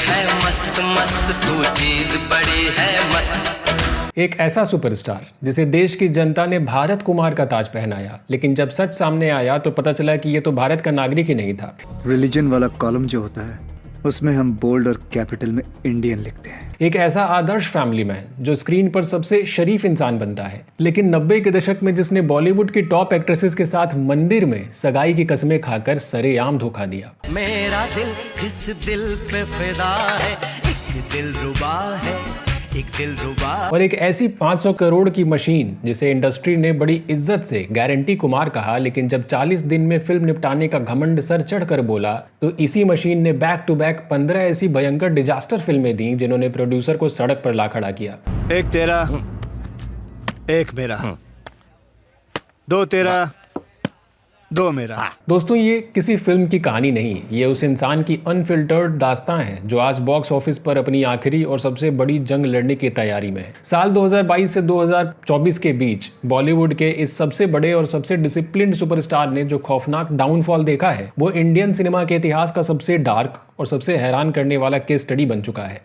है मस्त मस्त, तू चीज बड़ी है मस्त। एक ऐसा सुपरस्टार जिसे देश की जनता ने भारत कुमार का ताज पहनाया, लेकिन जब सच सामने आया तो पता चला कि ये तो भारत का नागरिक ही नहीं था। रिलीजन वाला कॉलम जो होता है उसमें हम बोल्ड और कैपिटल में इंडियन लिखते हैं। एक ऐसा आदर्श फैमिली मैन जो स्क्रीन पर सबसे शरीफ इंसान बनता है, लेकिन 90 के दशक में जिसने बॉलीवुड की टॉप एक्ट्रेसेस के साथ मंदिर में सगाई की कसमें खाकर सरेआम धोखा दिया। मेरा दिल जिस दिल पे फिदा है, एक दिलरुबा है, एक दिलरुबा। और एक ऐसी 500 करोड़ की मशीन जिसे इंडस्ट्री ने बड़ी इज्जत से गारंटी कुमार कहा, लेकिन जब 40 दिन में फिल्म निपटाने का घमंड सर चढ़कर बोला तो इसी मशीन ने बैक टू बैक 15 ऐसी भयंकर डिजास्टर फिल्में दी जिन्होंने प्रोड्यूसर को सड़क पर ला खड़ा किया। एक तेरा, एक मेरा, दो तेरा, दो मेरा। दोस्तों, ये किसी फिल्म की कहानी नहीं, ये उस इंसान की अनफिल्टर्ड दास्तां है जो आज बॉक्स ऑफिस पर अपनी आखिरी और सबसे बड़ी जंग लड़ने की तैयारी में है। साल 2022 से 2024 के बीच बॉलीवुड के इस सबसे बड़े और सबसे डिसिप्लिन्ड सुपरस्टार ने जो खौफनाक डाउनफॉल देखा है, वो इंडियन सिनेमा के इतिहास का सबसे डार्क और सबसे हैरान करने वाला केस स्टडी बन चुका है।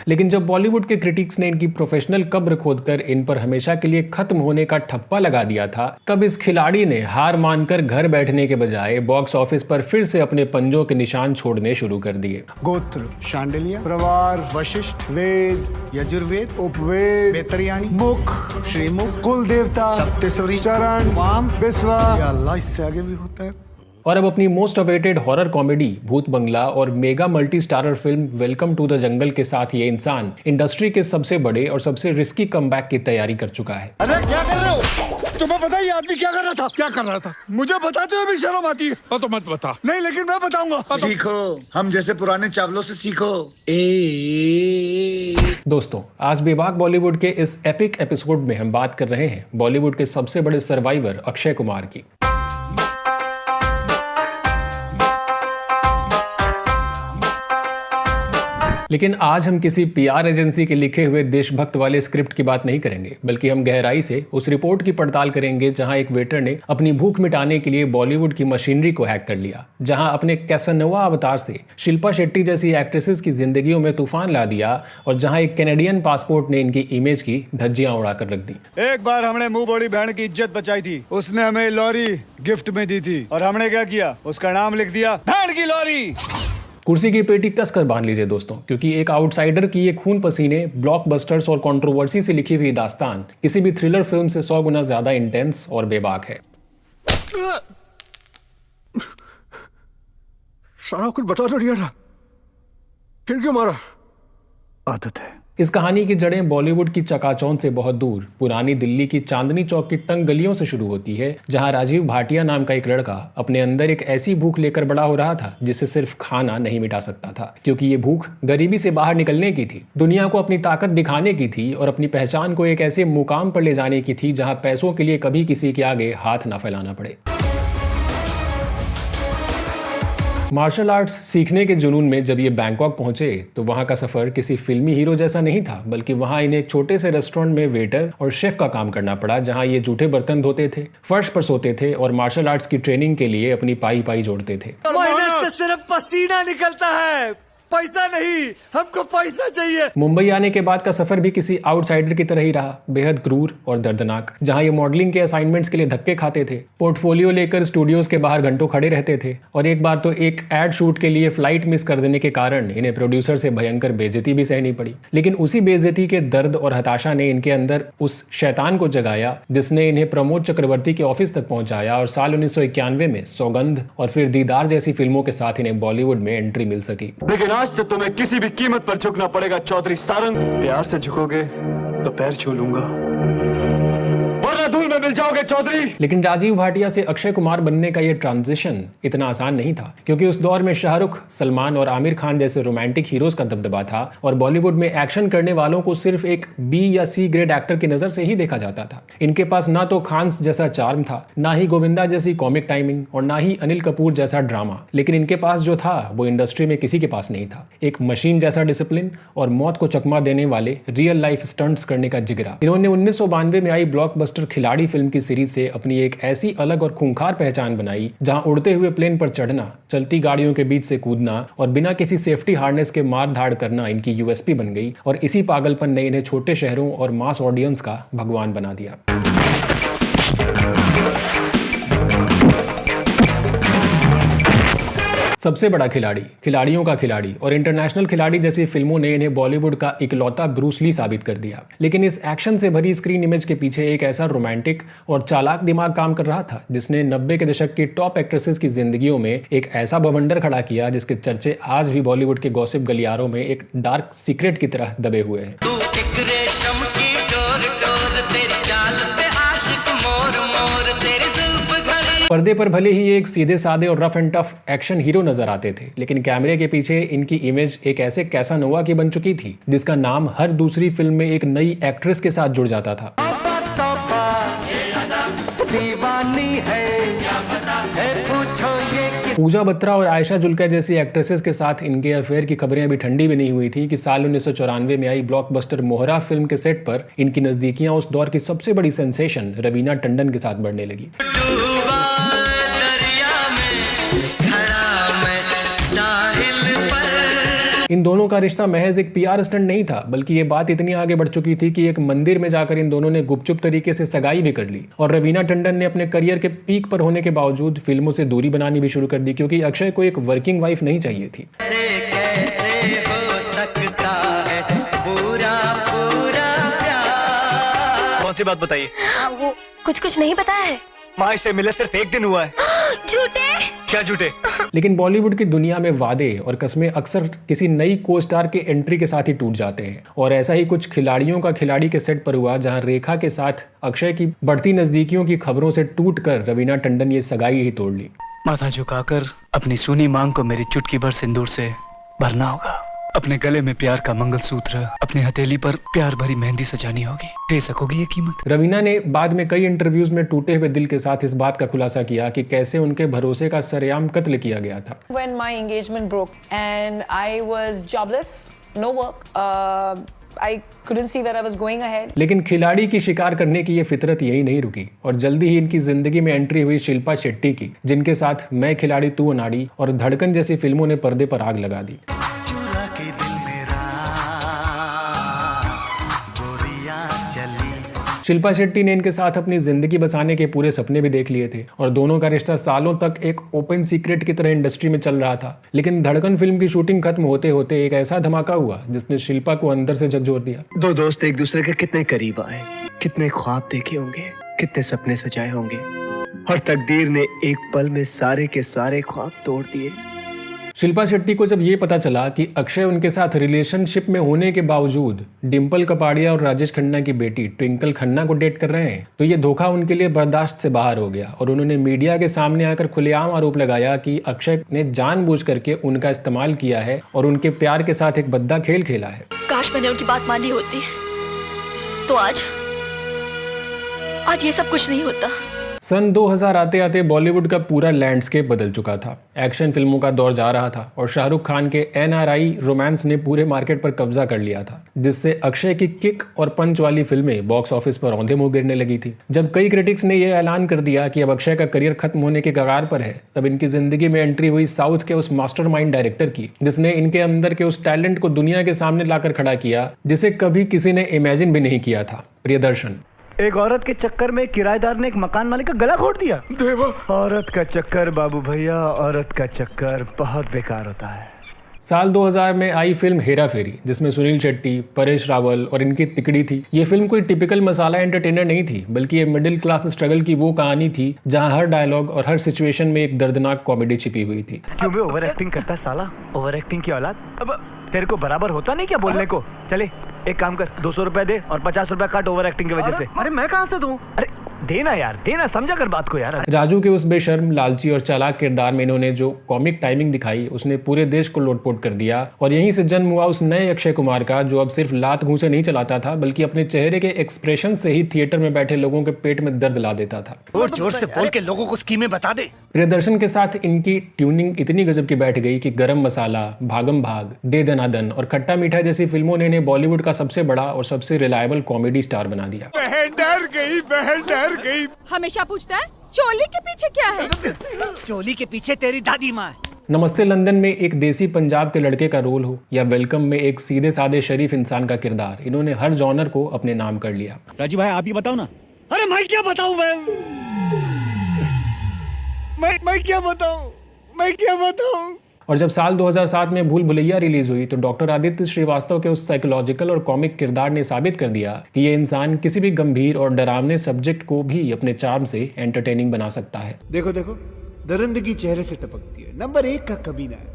लेकिन जब बॉलीवुड के क्रिटिक्स ने इनकी प्रोफेशनल कब्र खोदकर इन पर हमेशा के लिए खत्म होने का ठप्पा लगा दिया था, तब इस खिलाड़ी ने हार मानकर घर बैठने के बजाय बॉक्स ऑफिस पर फिर से अपने पंजों के निशान छोड़ने शुरू कर दिए। गोत्र शांडिल्य, प्रवार वशिष्ठ, वेद यजुर्वेद, उपवेद बेतरियाणी, मुख श्रीमुख, कुल देवता सप्तऋषि, चरण वाम बिस्वा, या अल्लाह इससे आगे भी होता है। और अब अपनी most awaited horror comedy Bhoot Bangla और mega multi starrer film welcome to the jungle के साथ ये इंसान इंडस्ट्री के सबसे बड़े और सबसे रिस्की कमबैक की तैयारी कर चुका है। अरे क्या कर रहे हो? तुम्हें पता ही आदमी क्या कर रहा था? क्या कर रहा था? मुझे बताते हुए भी शर्म आती है। तो मत बता। नहीं, लेकिन मैं बताऊंगा। सीखो, हम जैसे पुराने चावलों से सीखो। दोस्तों, आज बेबाक बॉलीवुड के इस एपिक एपिसोड में हम बात कर रहे हैं बॉलीवुड के सबसे बड़े सर्वाइवर अक्षय कुमार की। लेकिन आज हम किसी पीआर एजेंसी के लिखे हुए देशभक्त वाले स्क्रिप्ट की बात नहीं करेंगे, बल्कि हम गहराई से उस रिपोर्ट की पड़ताल करेंगे जहां एक वेटर ने अपनी भूख मिटाने के लिए बॉलीवुड की मशीनरी को हैक कर लिया, जहां अपने कैसानोवा अवतार से शिल्पा शेट्टी जैसी एक्ट्रेसेस की जिंदगियों में तूफान ला दिया, और जहां एक कैनेडियन पासपोर्ट ने इनकी इमेज की धज्जियां उड़ाकर रख दी। एक बार हमने मुंह बड़ी बहन की इज्जत बचाई थी, उसने हमें लॉरी गिफ्ट में दी थी, और हमने क्या किया, उसका नाम लिख दिया बहन की लॉरी। कुर्सी की पेटी कसकर बांध लीजिए दोस्तों, क्योंकि एक आउटसाइडर की ये खून पसीने, ब्लॉकबस्टर्स और कंट्रोवर्सी से लिखी हुई दास्तान किसी भी थ्रिलर फिल्म से 100 गुना ज्यादा इंटेंस और बेबाक है। सारा कुछ बता तो दिया था, फिर क्यों मारा? आदत है। इस कहानी की जड़ें बॉलीवुड की चकाचौंध से बहुत दूर पुरानी दिल्ली की चांदनी चौक की तंग गलियों से शुरू होती है, जहां राजीव भाटिया नाम का एक लड़का अपने अंदर एक ऐसी भूख लेकर बड़ा हो रहा था जिसे सिर्फ खाना नहीं मिटा सकता था, क्योंकि ये भूख गरीबी से बाहर निकलने की थी, दुनिया को अपनी ताकत दिखाने की थी, और अपनी पहचान को एक ऐसे मुकाम पर ले जाने की थी जहां पैसों के लिए कभी किसी के आगे हाथ ना फैलाना पड़े। मार्शल आर्ट्स सीखने के जुनून में जब ये बैंकॉक पहुंचे तो वहां का सफर किसी फिल्मी हीरो जैसा नहीं था, बल्कि वहां इन्हें एक छोटे से रेस्टोरेंट में वेटर और शेफ का काम करना पड़ा, जहां ये जूठे बर्तन धोते थे, फर्श पर सोते थे और मार्शल आर्ट्स की ट्रेनिंग के लिए अपनी पाई पाई जोड़ते थे। मेहनत से सिर्फ पसीना निकलता है, पैसा नहीं, हमको पैसा चाहिए। मुंबई आने के बाद का सफर भी किसी आउटसाइडर की तरह ही रहा, बेहद क्रूर और दर्दनाक, जहां ये मॉडलिंग के असाइनमेंट्स के लिए धक्के खाते थे, पोर्टफोलियो लेकर स्टूडियोज के बाहर घंटों खड़े रहते थे, और एक बार तो एक एड शूट के लिए फ्लाइट मिस कर देने के कारण इन्हें प्रोड्यूसर से भयंकर बेइज्जती भी सहनी पड़ी। लेकिन उसी बेइज्जती के दर्द और हताशा ने इनके अंदर उस शैतान को जगाया जिसने इन्हें प्रमोद चक्रवर्ती के ऑफिस तक पहुंचाया, और साल 1991 में सौगंध और फिर दीदार जैसी फिल्मों के साथ इन्हें बॉलीवुड में एंट्री मिल सकी। आज तो तुम्हें किसी भी कीमत पर झुकना पड़ेगा चौधरी सारंग। प्यार से झुकोगे तो पैर छू लूंगा, वरना धूल में मिल जाओगे चौधरी। लेकिन राजीव भाटिया से अक्षय कुमार बनने का यह ट्रांजिशन इतना आसान नहीं था, क्योंकि उस दौर में शाहरुख, सलमान और आमिर खान जैसे रोमांटिक हीरोज का दबदबा था, और बॉलीवुड में एक्शन करने वालों को सिर्फ एक बी या सी ग्रेड एक्टर की नजर से ही देखा जाता था। इनके पास ना तो खान्स जैसा चार्म था, ना ही गोविंदा जैसी कॉमिक टाइमिंग, और ना ही अनिल कपूर जैसा ड्रामा, लेकिन इनके पास जो था वो इंडस्ट्री में किसी के पास नहीं था, एक मशीन जैसा डिसिप्लिन और मौत को चकमा देने वाले रियल लाइफ स्टंट्स करने का जिगरा। इन्होंने 1992 में आई ब्लॉकबस्टर खिलाड़ी फिल्म फिल्म की सीरीज से अपनी एक ऐसी अलग और खूंखार पहचान बनाई जहां उड़ते हुए प्लेन पर चढ़ना, चलती गाड़ियों के बीच से कूदना और बिना किसी सेफ्टी हार्नेस के मार धाड़ करना इनकी यूएसपी बन गई और इसी पागलपन ने इन्हें छोटे शहरों और मास ऑडियंस का भगवान बना दिया। सबसे बड़ा खिलाड़ी, खिलाड़ियों का खिलाड़ी और इंटरनेशनल खिलाड़ी जैसी फिल्मों ने इन्हें बॉलीवुड का इकलौता ब्रूस ली साबित कर दिया। लेकिन इस एक्शन से भरी स्क्रीन इमेज के पीछे एक ऐसा रोमांटिक और चालाक दिमाग काम कर रहा था जिसने 90 के दशक की टॉप एक्ट्रेसेस की जिंदगियों में एक ऐसा बवंडर खड़ा किया जिसके चर्चे आज भी बॉलीवुड के गॉसिप गलियारों में एक डार्क सीक्रेट की तरह दबे हुए हैं। तू एक रेशम की डोर डोर, तेरी चाल पे आशिक मोर मोर, तेरी जुल्फ घड़ी। पर्दे पर भले ही एक सीधे साधे और rough and tough action hero नजर आते थे, लेकिन कैमरे के पीछे इनकी इमेज एक ऐसे कैसानोवा की बन चुकी थी जिसका नाम हर दूसरी फिल्म में एक नई एक्ट्रेस के साथ जुड़ जाता था। पूजा बत्रा और आयशा जुल्का जैसी एक्ट्रेसेस के साथ इनके अफेयर की खबरें अभी ठंडी भी नहीं हुई थी कि साल 1994 में आई ब्लॉकबस्टर मोहरा फिल्म के सेट पर इनकी नजदीकियां उस दौर की सबसे बड़ी सेंसेशन रवीना टंडन के साथ बढ़ने लगी। इन दोनों का रिश्ता महज एक पीआर स्टंट नहीं था, बल्कि ये बात इतनी आगे बढ़ चुकी थी कि एक मंदिर में जाकर इन दोनों ने गुपचुप तरीके से सगाई भी कर ली और रवीना टंडन ने अपने करियर के पीक पर होने के बावजूद फिल्मों से दूरी बनानी भी शुरू कर दी क्योंकि अक्षय को एक वर्किंग वाइफ नहीं चाहिए थी। कैसे हो सकता है पूरा पूरा प्यार। कौन सी बात बताइए? वो कुछ नहीं बताया है। माँ इससे मिले सिर्फ एक दिन हुआ है। झूठे? क्या झूठे? लेकिन बॉलीवुड की दुनिया में वादे और कस्में अक्सर किसी नई को स्टार के एंट्री के साथ ही टूट जाते हैं और ऐसा ही कुछ खिलाड़ियों का खिलाड़ी के सेट पर हुआ जहां रेखा के साथ अक्षय की बढ़ती नजदीकियों की खबरों से टूटकर रवीना टंडन ये सगाई ही तोड़ ली। माथा झुकाकर अपनी सूनी मांग को मेरी चुटकी भर सिंदूर से भरना होगा। अपने गले में प्यार का मंगलसूत्र, अपनी हथेली पर प्यार भरी मेहंदी सजानी होगी। दे सकोगी ये कीमत? रवीना ने बाद में कई इंटरव्यूज में टूटे हुए दिल के साथ इस बात का खुलासा किया कि कैसे उनके भरोसे का सरेआम कत्ल किया गया था। When my engagement broke and I was jobless, no work, I couldn't see where I was going ahead. लेकिन खिलाड़ी की शिकार करने की ये फितरत यही नहीं रुकी और जल्दी ही इनकी जिंदगी में एंट्री हुई शिल्पा शेट्टी की, जिनके साथ मैं खिलाड़ी तू अनाड़ी और धड़कन जैसी फिल्मों ने पर्दे पर आग लगा दी। शिल्पा शेट्टी ने इनके साथ अपनी जिंदगी बसाने के पूरे सपने भी देख लिए थे और दोनों का रिश्ता सालों तक एक ओपन सीक्रेट की तरह इंडस्ट्री में चल रहा था। लेकिन धड़कन फिल्म की शूटिंग खत्म होते होते एक ऐसा धमाका हुआ जिसने शिल्पा को अंदर से झकझोर दिया। दो दोस्त एक दूसरे के कितने करीब आए, कितने ख्वाब देखे होंगे, कितने सपने सजाए होंगे और तकदीर ने एक पल में सारे के सारे ख्वाब तोड़ दिए। शिल्पा शेट्टी को जब ये पता चला कि अक्षय उनके साथ रिलेशनशिप में होने के बावजूद डिम्पल कपाड़िया और राजेश खन्ना की बेटी ट्विंकल खन्ना को डेट कर रहे हैं, तो ये धोखा उनके लिए बर्दाश्त से बाहर हो गया और उन्होंने मीडिया के सामने आकर खुलेआम आरोप लगाया कि अक्षय ने जानबूझ करके उनका इस्तेमाल किया है और उनके प्यार के साथ एक भद्दा खेल खेला है। काश मैंने उनकी बात मानी होती तो आज ये सब कुछ नहीं होता। सन 2000 आते आते बॉलीवुड का पूरा लैंडस्केप बदल चुका था। एक्शन फिल्मों का दौर जा रहा था और शाहरुख खान के NRI रोमांस ने पूरे मार्केट पर कब्जा कर लिया था, जिससे अक्षय की किक और पंच वाली फिल्में बॉक्स ऑफिस पर औंधे मुंह गिरने लगी थी। जब कई क्रिटिक्स ने यह ऐलान कर दिया कि अब अक्षय का करियर खत्म होने के कगार पर है, तब इनकी जिंदगी में एंट्री हुई साउथ के उस मास्टरमाइंड डायरेक्टर की, जिसने इनके अंदर के उस टैलेंट को दुनिया के सामने लाकर खड़ा किया जिसे कभी किसी ने इमेजिन भी नहीं किया था। प्रियदर्शन। एक औरत के चक्कर में किराएदार ने एक मकान मालिक का गला घोट दिया। औरत का चक्कर बाबू भैया, औरत का चक्कर बहुत बेकार होता है। साल 2000 में आई फिल्म हेरा फेरी, जिसमें सुनील शेट्टी, परेश रावल और इनकी तिकड़ी थी। ये फिल्म कोई टिपिकल मसाला एंटरटेनर नहीं थी, बल्कि ये मिडिल क्लास स्ट्रगल की वो कहानी थी जहां हर डायलॉग और हर सिचुएशन में एक दर्दनाक कॉमेडी छिपी हुई थी। क्यों बे ओवर एक्टिंग करता साला, ओवर एक्टिंग की औलाद। अब तेरे को बराबर होता नहीं क्या बोलने को? चले एक काम कर, 200 रुपए दे और 50 रुपए काट ओवर एक्टिंग की वजह से। अरे मैं कहाँ से दूं? अरे देना यार, देना, समझा कर बात को यार। राजू के उस बेशर्म, लालची और चालाक किरदार में इन्होंने जो कॉमिक टाइमिंग दिखाई, उसने पूरे देश को लोटपोट कर दिया और यहीं से जन्म हुआ उस नए अक्षय कुमार का, जो अब सिर्फ लात घूंसे नहीं चलाता था, बल्कि अपने चेहरे के एक्सप्रेशन से ही थिएटर में बैठे लोगों के पेट में दर्द ला देता था। जोर जोर से बोल के लोगों को स्कीमें बता दे। प्रियदर्शन के साथ इनकी ट्यूनिंग इतनी गजब की बैठ गई कि गरम मसाला, भागम भाग, दे दनादन और खट्टा मीठा जैसी फिल्मों ने इन्हें बॉलीवुड का सबसे बड़ा और सबसे रिलायबल कॉमेडी स्टार बना दिया। बहन डर गई। हमेशा पूछता है चोली के पीछे क्या है? चोली के पीछे तेरी दादी माँ है। नमस्ते लंदन में एक देसी पंजाब के लड़के का रोल हो या वेलकम में एक सीधे साधे शरीफ इंसान का किरदार, इन्होंने हर जॉनर को अपने नाम कर लिया। राजू भाई आप ही बताओ ना। अरे मैं क्या बताऊं मैं क्या बताऊं। और जब साल 2007 में भूल भुलैया रिलीज हुई तो डॉक्टर आदित्य श्रीवास्तव के उस साइकोलॉजिकल और कॉमिक किरदार ने साबित कर दिया कि ये इंसान किसी भी गंभीर और डरावने सब्जेक्ट को भी अपने चार्म से एंटरटेनिंग बना सकता है। देखो दरिंदगी चेहरे से टपकती है, नंबर 1 का कमीना है।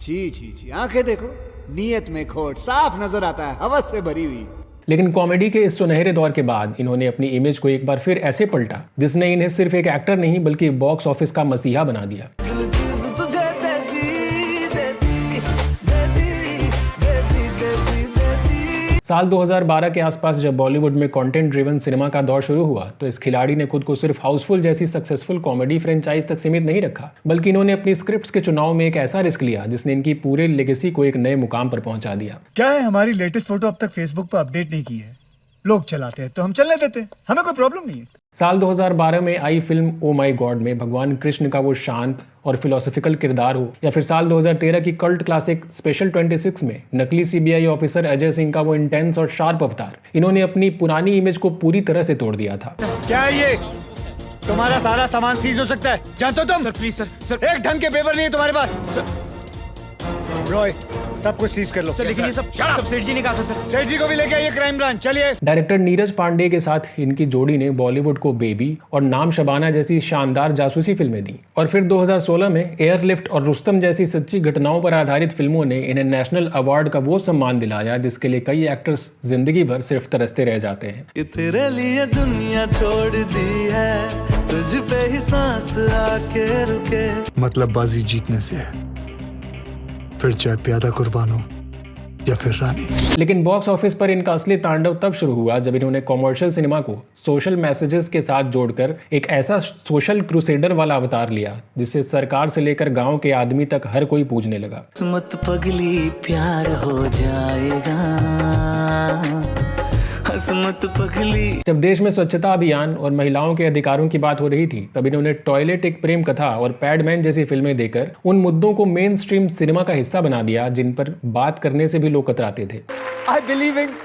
छी आंखें देखो, नीयत में खोट साफ नजर आता है, हवस से भरी हुई। लेकिन कॉमेडी के इस सुनहरे दौर के बाद इन्होंने अपनी इमेज को एक बार फिर ऐसे पलटा जिसने इन्हें सिर्फ एक एक्टर नहीं बल्कि बॉक्स ऑफिस का मसीहा बना दिया। साल 2012 के आसपास जब बॉलीवुड में कंटेंट ड्रिवन सिनेमा का दौर शुरू हुआ तो इस खिलाड़ी ने खुद को सिर्फ हाउसफुल जैसी सक्सेसफुल कॉमेडी फ्रेंचाइज तक सीमित नहीं रखा, बल्कि इन्होंने अपनी स्क्रिप्ट्स के चुनाव में एक ऐसा रिस्क लिया जिसने इनकी पूरे लेगेसी को एक नए मुकाम पर पहुंचा दिया। क्या है, हमारी लेटेस्ट फोटो अब तक फेसबुक पर अपडेट नहीं की है। लोग चलाते हैं तो हम चलने देते हैं, हमें कोई प्रॉब्लम नहीं है। साल 2012 में आई फिल्म ओ माई गॉड में भगवान कृष्ण का वो शांत और फिलोसॉफिकल किरदार हो, या फिर साल 2013 की कल्ट क्लासिक स्पेशल 26 में नकली सीबीआई ऑफिसर अजय सिंह का वो इंटेंस और शार्प अवतार, इन्होंने अपनी पुरानी इमेज को पूरी तरह से तोड़ दिया था। क्या है ये? तुम्हारा सारा सामान सीज हो सकता है, जानते हो तुम? सर प्लीज सर एक ढंग के पेपर नहीं है तुम्हारे पास। रॉय सब कुछ सीज कर लो। सर लेकिन ये सब सेठ जी ने कहा था सर। सेठ जी को भी लेके आइए क्राइम ब्रांच, चलिए। डायरेक्टर नीरज पांडे के साथ इनकी जोड़ी ने बॉलीवुड को बेबी और नाम शबाना जैसी शानदार जासूसी फिल्में दी, और फिर 2016 में एयरलिफ्ट और रुस्तम जैसी सच्ची घटनाओं पर आधारित फिल्मों ने इन्हें नेशनल अवार्ड का वो सम्मान दिलाया जिसके लिए कई एक्टर्स जिंदगी भर सिर्फ तरसते रह जाते हैं। तेरे लिए दुनिया छोड़ दी है, तुझ पे ही सांस आके रुके। मतलब बाजी जीतने से है, फिर चाहे प्यादा कुर्बान हो या फिर रानी। लेकिन बॉक्स ऑफिस पर इनका असली तांडव तब शुरू हुआ जब इन्होंने कॉमर्शियल सिनेमा को सोशल मैसेजेस के साथ जोड़कर एक ऐसा सोशल क्रूसेडर वाला अवतार लिया जिसे सरकार से लेकर गांव के आदमी तक हर कोई पूजने लगा। मत पगली प्यार हो जाएगा, हसमत पगली। जब देश में स्वच्छता अभियान और महिलाओं के अधिकारों की बात हो रही थी तब इन्होंने टॉयलेट एक प्रेम कथा और पैडमैन जैसी फिल्में देकर उन मुद्दों को मेन स्ट्रीम सिनेमा का हिस्सा बना दिया जिन पर बात करने से भी लोग कतराते थे। I believe in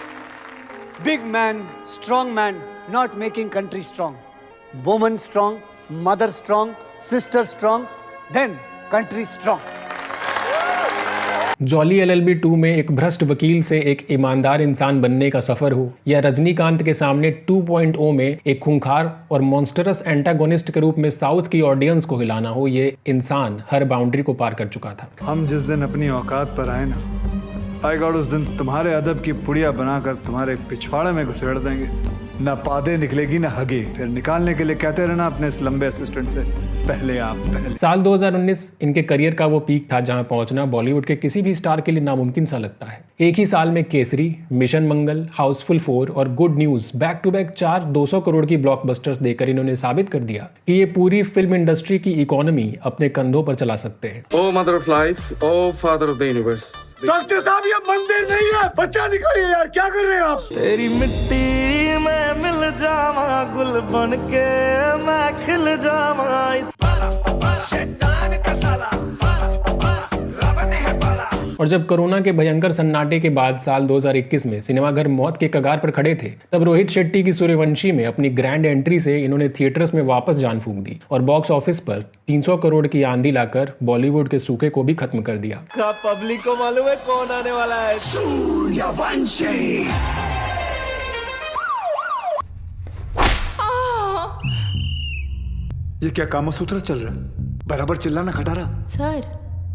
big man, strong man, not making country strong. Woman strong, mother strong, sister strong, then country strong. Jolly LLB 2 में एक भ्रष्ट वकील से एक ईमानदार इंसान बनने का सफर हो, या रजनीकांत के सामने 2.0 में एक खूंखार और मॉन्स्टरस एंटागोनिस्ट के रूप में साउथ की ऑडियंस को हिलाना हो, ये इंसान हर बाउंड्री को पार कर चुका था। हम जिस दिन अपनी औकात पर आए ना, आई गॉड उस दिन तुम्हारे अदब की पुड़िया बनाकर तुम्हारे पिछवाड़े में घुसेड़ देंगे। ना पादे निकलेगी ना हगे, फिर निकालने के लिए कहते रहना अपने इस लंबे असिस्टेंट से, पहले आप पहले। साल 2019 इनके करियर का वो पीक था जहां पहुंचना बॉलीवुड के किसी भी स्टार के लिए नामुमकिन सा लगता है। एक ही साल में केसरी, मिशन मंगल, हाउसफुल 4 और good news back to back 4 200 crore की ब्लॉकबस्टर्स देकर इन्होंने साबित कर दिया कि ये पूरी फिल्म इंडस्ट्री की इकोनॉमी अपने कंधों पर चला सकते हैं। O mother of life, o father of the universe. Doctor साहब ये मंदिर नहीं है, बच्चा निकालिए यार, क्या कर रहे हैं आप? तेरी मिट्टी में मिल जावा, गुल बन के मैं खिल जावा। और जब कोरोना के भयंकर सन्नाटे के बाद साल 2021 में सिनेमाघर मौत के कगार पर खड़े थे तब रोहित शेट्टी की सूर्यवंशी में अपनी ग्रैंड एंट्री से इन्होंने थिएटर्स में वापस जान फूंक दी और बॉक्स ऑफिस पर 300 करोड़ की आंधी लाकर बॉलीवुड के सूखे को भी खत्म कर दिया। पब्लिक को मालूम है कौन आने वाला है? सूर्यवंशी। ये क्या कामसूत्र चल रहा है? बराबर चिल्लाना खटारा। सर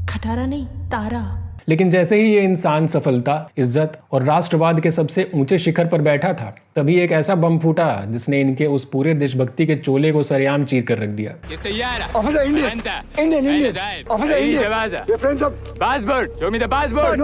खटारा नहीं, तारा। लेकिन जैसे ही ये इंसान सफलता, इज्जत और राष्ट्रवाद के सबसे ऊंचे शिखर पर बैठा था, तभी एक ऐसा बम फूटा जिसने इनके उस पूरे देशभक्ति के चोले को सरेआम चीर कर रख दिया। Officer, Indian. Officer, Indian. We're friends of... Passport. Show me the passport.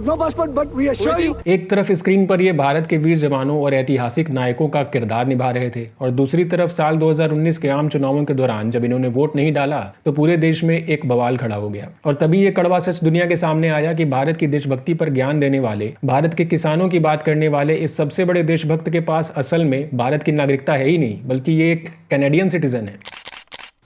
No passport, but we assure you. एक तरफ स्क्रीन पर ये भारत के वीर जवानों और ऐतिहासिक नायकों का किरदार निभा रहे थे, और दूसरी तरफ साल 2019 के आम चुनावों के दौरान जब इन्होंने वोट नहीं डाला तो पूरे देश में एक बवाल खड़ा हो गया। और तभी ये कड़वा सच दुनिया के सामने आया कि भारत की देशभक्ति पर ज्ञान देने वाले, भारत के किसानों की बात करने वाले इस सबसे बड़े देशभक्त के पास असल में भारत की नागरिकता है ही नहीं, बल्कि ये एक कैनेडियन सिटीजन है।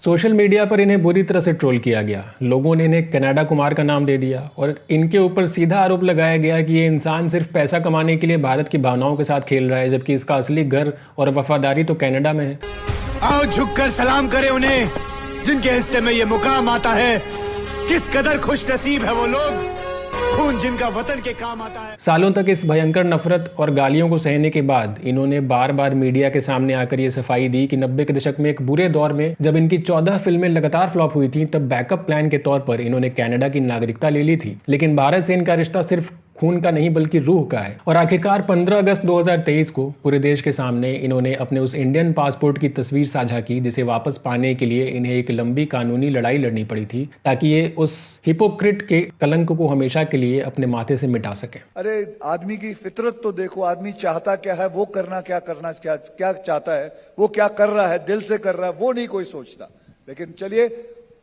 सोशल मीडिया पर इन्हें बुरी तरह से ट्रोल किया गया। लोगों ने इन्हें कनाडा कुमार का नाम दे दिया और इनके ऊपर सीधा आरोप लगाया गया कि ये इंसान सिर्फ पैसा कमाने के लिए भारत की भावनाओं के साथ खेल रहा है, जबकि इसका असली घर और वफादारी तो कनाडा में है। आओ झुककर सलाम करें उन्हें जिनके हिस्से में ये मुकाम आता है। किस कदर खुश नसीब है वो लोग, खून जिनका वतन के काम आता है। सालों तक इस भयंकर नफरत और गालियों को सहने के बाद इन्होंने बार बार मीडिया के सामने आकर ये सफाई दी कि 90 के दशक में एक बुरे दौर में जब इनकी 14 फिल्में लगातार फ्लॉप हुई थी, तब बैकअप प्लान के तौर पर इन्होंने कनाडा की नागरिकता ले ली थी। लेकिन भारत से इनका रिश्ता सिर्फ खून का नहीं बल्कि रूह का है। और आखिरकार 15 अगस्त 2023 को पूरे देश के सामने इन्होंने अपने उस इंडियन पासपोर्ट की तस्वीर साझा की, जिसे वापस पाने के लिए इन्हें एक लंबी कानूनी लड़ाई लड़नी पड़ी थी, ताकि ये उस हिपोक्रेट के कलंक को हमेशा के लिए अपने माथे से मिटा सके। अरे आदमी की फितरत तो देखो, आदमी चाहता क्या है, वो करना क्या चाहता है, वो क्या कर रहा है, दिल से कर रहा है, वो नहीं कोई सोचता। लेकिन चलिए,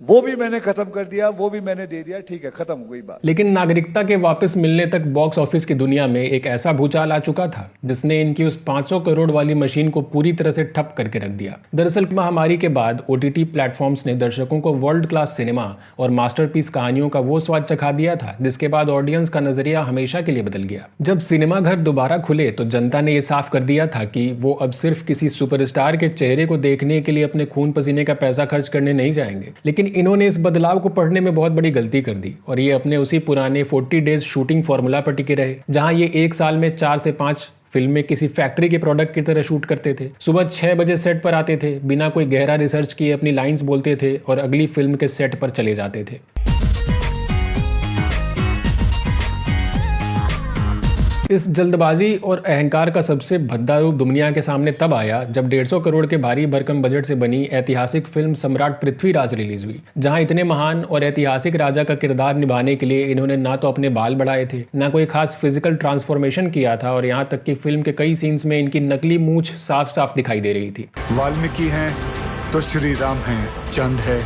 वो भी मैंने खत्म कर दिया, वो भी मैंने दे दिया, ठीक है, खत्म हो गई बात। लेकिन नागरिकता के वापस मिलने तक बॉक्स ऑफिस की दुनिया में एक ऐसा भूचाल आ चुका था जिसने इनकी उस 500 करोड़ वाली मशीन को पूरी तरह से ठप करके रख दिया। दरअसल महामारी के बाद OTT प्लेटफॉर्म्स ने दर्शकों को वर्ल्ड क्लास सिनेमा और मास्टरपीस कहानियों का वो स्वाद चखा दिया था जिसके बाद ऑडियंस का नजरिया हमेशा के लिए बदल गया। जब सिनेमा घर दोबारा खुले तो जनता ने यह साफ कर दिया था कि वो अब सिर्फ किसी सुपरस्टार के चेहरे को देखने के लिए अपने खून पसीने का पैसा खर्च करने नहीं जाएंगे। लेकिन इन्होंने इस बदलाव को पढ़ने में बहुत बड़ी गलती कर दी और ये अपने उसी पुराने 40 डेज शूटिंग फॉर्मूला पर टिके रहे, जहां ये एक साल में 4 से 5 फिल्में किसी फैक्ट्री के प्रोडक्ट की तरह शूट करते थे। सुबह 6 बजे सेट पर आते थे, बिना कोई गहरा रिसर्च किए अपनी लाइंस बोलते थे और अगली फिल्म के सेट पर चले जाते थे। इस जल्दबाजी और अहंकार का सबसे भद्दा रूप दुनिया के सामने तब आया जब 150 करोड़ के भारी भरकम बजट से बनी ऐतिहासिक फिल्म सम्राट पृथ्वीराज रिलीज हुई, जहां इतने महान और ऐतिहासिक राजा का किरदार निभाने के लिए इन्होंने ना तो अपने बाल बढ़ाए थे, ना कोई खास फिजिकल ट्रांसफॉर्मेशन किया था, और यहाँ तक कि फिल्म के कई सीन्स में इनकी नकली मूंछ साफ साफ दिखाई दे रही थी। वाल्मीकि हैं तो श्री राम हैं, चंद है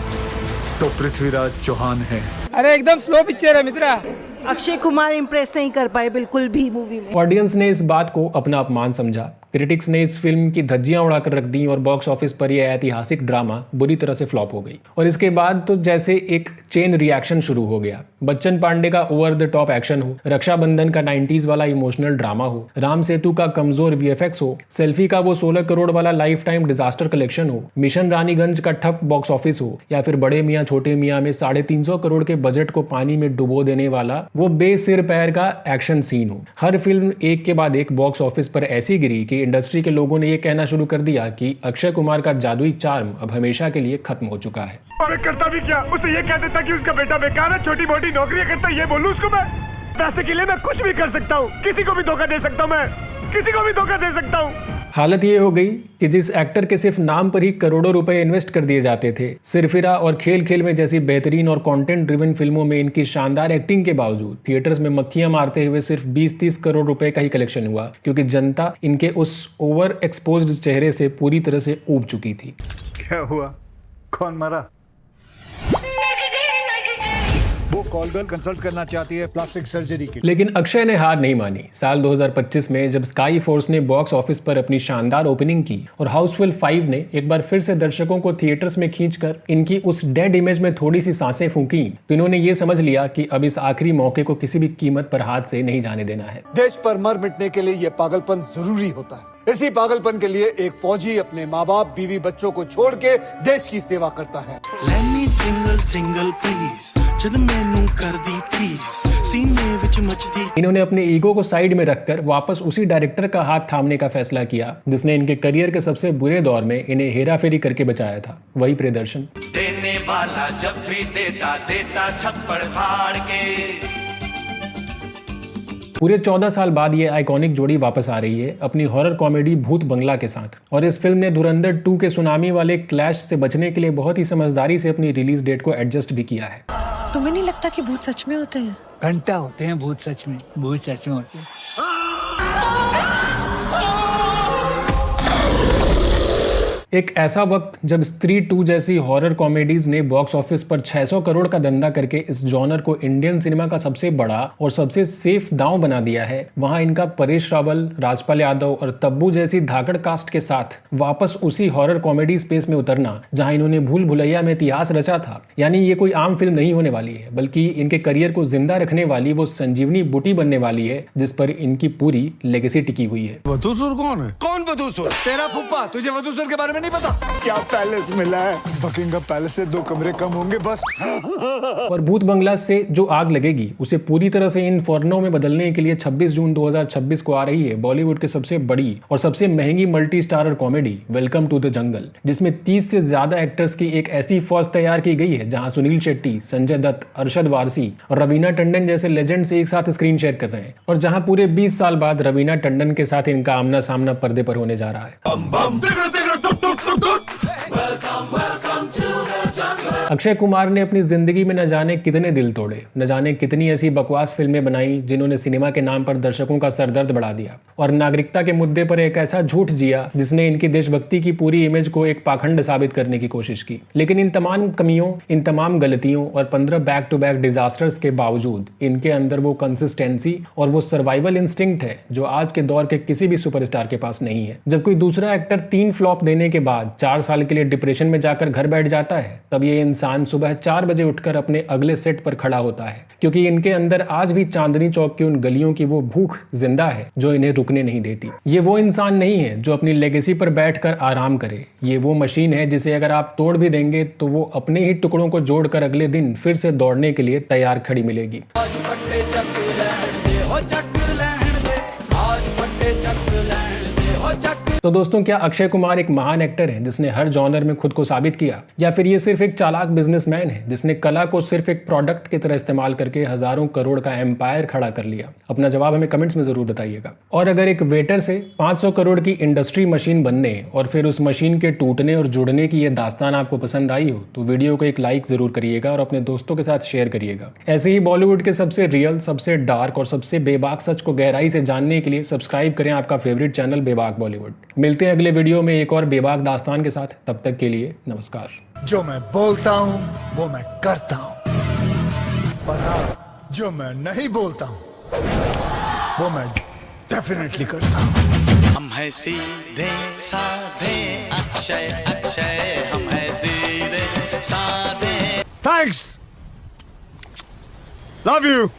तो पृथ्वीराज चौहान है। अरे एकदम स्लो पिक्चर है मित्रा। अक्षय कुमार इम्प्रेस नहीं कर पाए बिल्कुल भी मूवी में। ऑडियंस ने इस बात को अपना अपमान समझा, क्रिटिक्स ने इस फिल्म की धज्जियां उड़ाकर रख दी और बॉक्स ऑफिस पर यह ऐतिहासिक ड्रामा बुरी तरह से फ्लॉप हो गई। और इसके बाद तो जैसे एक चेन रिएक्शन शुरू हो गया। बच्चन पांडे का ओवर द टॉप एक्शन हो, रक्षाबंधन का 90s वाला इमोशनल ड्रामा हो, राम सेतु का कमजोर VFX हो, सेल्फी का वो 16 करोड़ वाला लाइफ टाइम डिजास्टर कलेक्शन हो, मिशन रानीगंज का ठप बॉक्स ऑफिस हो, या फिर बड़े मियाँ छोटे मियाँ में 350 करोड़ के बजट को पानी में डुबो देने वाला वो बेसिर पैर का एक्शन सीन हो, हर फिल्म एक के बाद एक बॉक्स ऑफिस पर ऐसी गिरी कि इंडस्ट्री के लोगों ने ये कहना शुरू कर दिया कि अक्षय कुमार का जादुई चार्म अब हमेशा के लिए खत्म हो चुका है। और करता भी क्या, उसे ये कह देता कि उसका बेटा बेकार है, छोटी मोटी नौकरियां करता है, ये बोलूं उसको मैं? पैसे के लिए मैं कुछ भी कर सकता हूँ, किसी को भी धोखा दे सकता हूँ, मैं किसी को भी धोखा दे सकता हूँ। हालत ये हो गई कि जिस एक्टर के सिर्फ नाम पर ही करोड़ों रुपए इन्वेस्ट कर दिए जाते थे, सिरफिरा और खेल खेल में जैसी बेहतरीन और कंटेंट ड्रिवन फिल्मों में इनकी शानदार एक्टिंग के बावजूद थिएटर्स में मक्खियां मारते हुए सिर्फ 20-30 करोड़ रुपए का ही कलेक्शन हुआ, क्योंकि जनता इनके उस ओवर एक्सपोज्ड चेहरे से पूरी तरह से ऊब चुकी थी। क्या हुआ, कौन मरा? वो कॉल गर्ल कंसल्ट करना चाहती है प्लास्टिक सर्जरी के लिए। लेकिन अक्षय ने हार नहीं मानी। साल 2025 में जब स्काई फोर्स ने बॉक्स ऑफिस पर अपनी शानदार ओपनिंग की और हाउसफुल 5 ने एक बार फिर से दर्शकों को थिएटर्स में खींचकर इनकी उस डेड इमेज में थोड़ी सी सांसें फूंकी, तो इन्होंने ये समझ लिया कि अब इस आखिरी मौके को किसी भी कीमत पर हाथ से नहीं जाने देना है। देश पर मर मिटने के लिए ये पागलपन जरूरी होता है। इसी पागलपन के लिए एक फौजी अपने माँ बाप, बीवी, बच्चों को छोड़ के देश की सेवा करता है। इन्होंने अपने ईगो को साइड में रखकर वापस उसी डायरेक्टर का हाथ थामने का फैसला किया जिसने इनके करियर के सबसे बुरे दौर में इन्हें हेरा फेरी करके बचाया था, वही प्रियदर्शन। देने वाला जब भी देता देता छप्पड़ फाड़ के, पूरे 14 साल बाद ये आइकॉनिक जोड़ी वापस आ रही है अपनी हॉरर कॉमेडी भूत बंगला के साथ। और इस फिल्म ने धुरंधर 2 के सुनामी वाले क्लैश से बचने के लिए बहुत ही समझदारी से अपनी रिलीज डेट को एडजस्ट भी किया है। तुम्हें नहीं लगता कि भूत सच में होते हैं? घंटा होते हैं भूत, सच में भूत सच में होते हैं। एक ऐसा वक्त जब स्त्री 2 जैसी हॉरर कॉमेडीज ने बॉक्स ऑफिस पर 600 करोड़ का धंधा करके इस जॉनर को इंडियन सिनेमा का सबसे बड़ा और सबसे सेफ दांव बना दिया है, वहां इनका परेश रावल, राजपाल यादव और तब्बू जैसी धाकड़ कास्ट के साथ वापस उसी हॉरर कॉमेडी स्पेस में उतरना जहां इन्होंने भूल भुलैया में इतिहास रचा था। यानी ये कोई आम फिल्म नहीं होने वाली है, बल्कि इनके करियर को जिंदा रखने वाली वो संजीवनी बूटी बनने वाली है जिस पर इनकी पूरी लेगेसी टिकी हुई है। वधूसुर कौन है? कौन वधूसुर? तेरा फुप्पा। तुझे वधूसुर के बारे में नहीं पता? क्या पैलेस मिला है? बकिंगम पैलेस से 2 कमरे कम होंगे बस। और भूत बंगला से जो आग लगेगी उसे पूरी तरह से इनफर्नो में बदलने के लिए 26 जून 2026 को आ रही है बॉलीवुड के सबसे बड़ी और सबसे महंगी multi starrer comedy welcome to the jungle, जिसमें 30 से ज्यादा एक्टर्स की एक ऐसी फौज तैयार की गई है जहां सुनील शेट्टी, संजय दत्त, अरशद वारसी और रवीना टंडन जैसे लेजेंड्स एक साथ स्क्रीन शेयर कर रहे हैं। और जहां पूरे 20 साल बाद रवीना टंडन के साथ इनका आमना सामना पर्दे पर होने जा रहा है। अक्षय कुमार ने अपनी जिंदगी में न जाने कितने दिल तोड़े, न जाने कितनी ऐसी बकवास फिल्में बनाई जिन्होंने सिनेमा के नाम पर दर्शकों का सरदर्द बढ़ा दिया और नागरिकता के मुद्दे पर एक ऐसा झूठ जिया जिसने इनकी देशभक्ति की पूरी इमेज को एक पाखंड साबित करने की कोशिश की। लेकिन इन तमाम कमियों, इन तमाम गलतियों और 15 बैक टू बैक डिजास्टर्स के बावजूद इनके अंदर वो कंसिस्टेंसी और वो सर्वाइवल इंस्टिंक्ट है जो आज के दौर के किसी भी सुपरस्टार के पास नहीं है। जब कोई दूसरा एक्टर 3 फ्लॉप देने के बाद 4 साल के लिए डिप्रेशन में जाकर घर बैठ जाता है, तब ये इंसान सुबह 4 बजे उठकर अपने अगले सेट पर खड़ा होता है, क्योंकि इनके अंदर आज भी चांदनी चौक की उन गलियों की वो भूख जिंदा है जो इन्हें रुकने नहीं देती। ये वो इंसान नहीं है जो अपनी लेगेसी पर बैठकर आराम करे, ये वो मशीन है जिसे अगर आप तोड़ भी देंगे तो वो अपने ही टुकड़ों को जोड़कर अगले दिन फिर से दौड़ने के लिए तैयार खड़ी मिलेगी। तो दोस्तों, क्या अक्षय कुमार एक महान एक्टर है जिसने हर जॉनर में खुद को साबित किया, या फिर ये सिर्फ एक चालाक बिजनेसमैन है जिसने कला को सिर्फ एक प्रोडक्ट की तरह इस्तेमाल करके हजारों करोड़ का एम्पायर खड़ा कर लिया? अपना जवाब हमें कमेंट्स में जरूर बताइएगा। और अगर एक वेटर से 500 करोड़ की इंडस्ट्री मशीन बनने और फिर उस मशीन के टूटने और जुड़ने की ये दास्तान आपको पसंद आई हो तो वीडियो को एक लाइक जरूर करिएगा और अपने दोस्तों के साथ शेयर करिएगा। ऐसे ही बॉलीवुड के सबसे रियल, सबसे डार्क और सबसे बेबाक सच को गहराई से जानने के लिए सब्सक्राइब करें आपका फेवरेट चैनल बेबाक बॉलीवुड। मिलते हैं अगले वीडियो में एक और बेबाक दास्तान के साथ। तब तक के लिए नमस्कार। जो मैं बोलता हूँ वो मैं करता हूँ, और हाँ, जो मैं नहीं बोलता हूँ वो मैं डेफिनेटली करता हूँ। हम हैं सीधे साधे अक्षय अक्षय, हम हैं सीधे साधे। Thanks, love you.